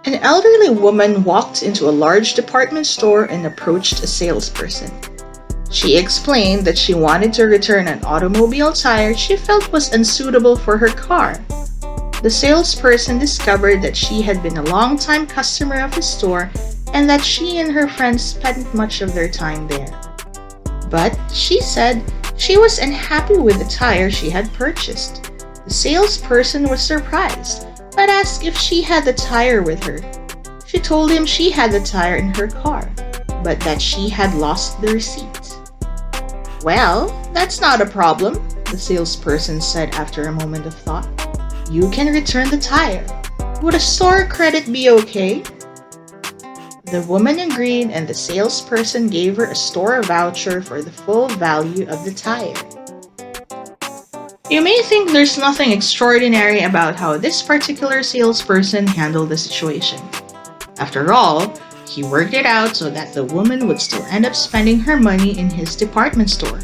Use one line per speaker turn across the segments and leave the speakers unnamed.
An elderly woman walked into a large department store and approached a salesperson. She explained that she wanted to return an automobile tire she felt was unsuitable for her car. The salesperson discovered that she had been a long-time customer of the store and that she and her friends spent much of their time there. But she said she was unhappy with the tire she had purchased. The salesperson was surprised, but asked if she had the tire with her. She told him she had the tire in her car, but that she had lost the receipt. "Well, that's not a problem," the salesperson said after a moment of thought. "You can return the tire. Would a store credit be okay?" The woman agreed, and the salesperson gave her a store voucher for the full value of the tire. You may think there's nothing extraordinary about how this particular salesperson handled the situation. After all, he worked it out so that the woman would still end up spending her money in his department store.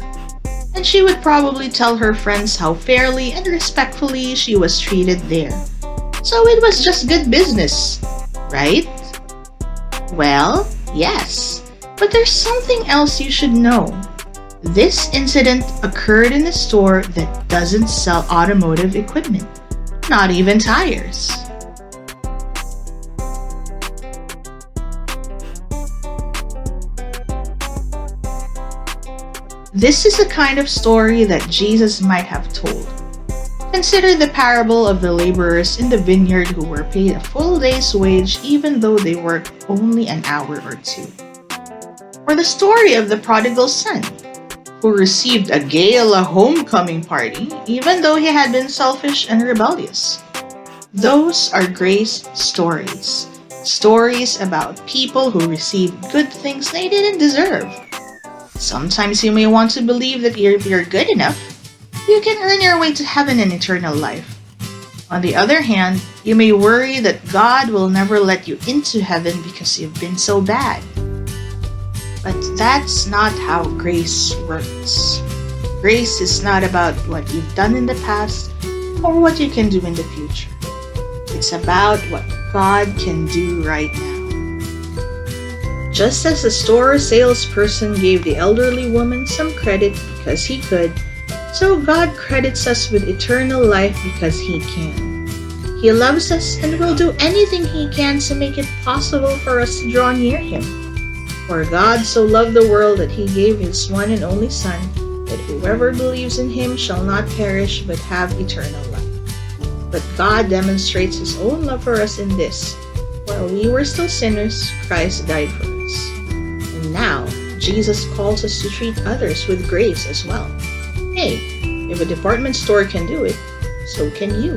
And she would probably tell her friends how fairly and respectfully she was treated there. So it was just good business, right? Well, yes, but there's something else you should know. This incident occurred in a store that doesn't sell automotive equipment, not even tires. This is the kind of story that Jesus might have told. Consider the parable of the laborers in the vineyard who were paid a full day's wage even though they worked only an hour or two. Or the story of the prodigal son, who received a gala homecoming party even though he had been selfish and rebellious. Those are grace stories. Stories about people who received good things they didn't deserve. Sometimes you may want to believe that if you're good enough, you can earn your way to heaven and eternal life. On the other hand, you may worry that God will never let you into heaven because you've been so bad. But that's not how grace works. Grace is not about what you've done in the past or what you can do in the future. It's about what God can do right now. Just as the store salesperson gave the elderly woman some credit because he could, so God credits us with eternal life because He can. He loves us and will do anything He can to make it possible for us to draw near Him. For God so loved the world that He gave His one and only Son, that whoever believes in Him shall not perish but have eternal life. But God demonstrates His own love for us in this: while we were still sinners, Christ died for us. And now, Jesus calls us to treat others with grace as well. Hey, if a department store can do it, so can you.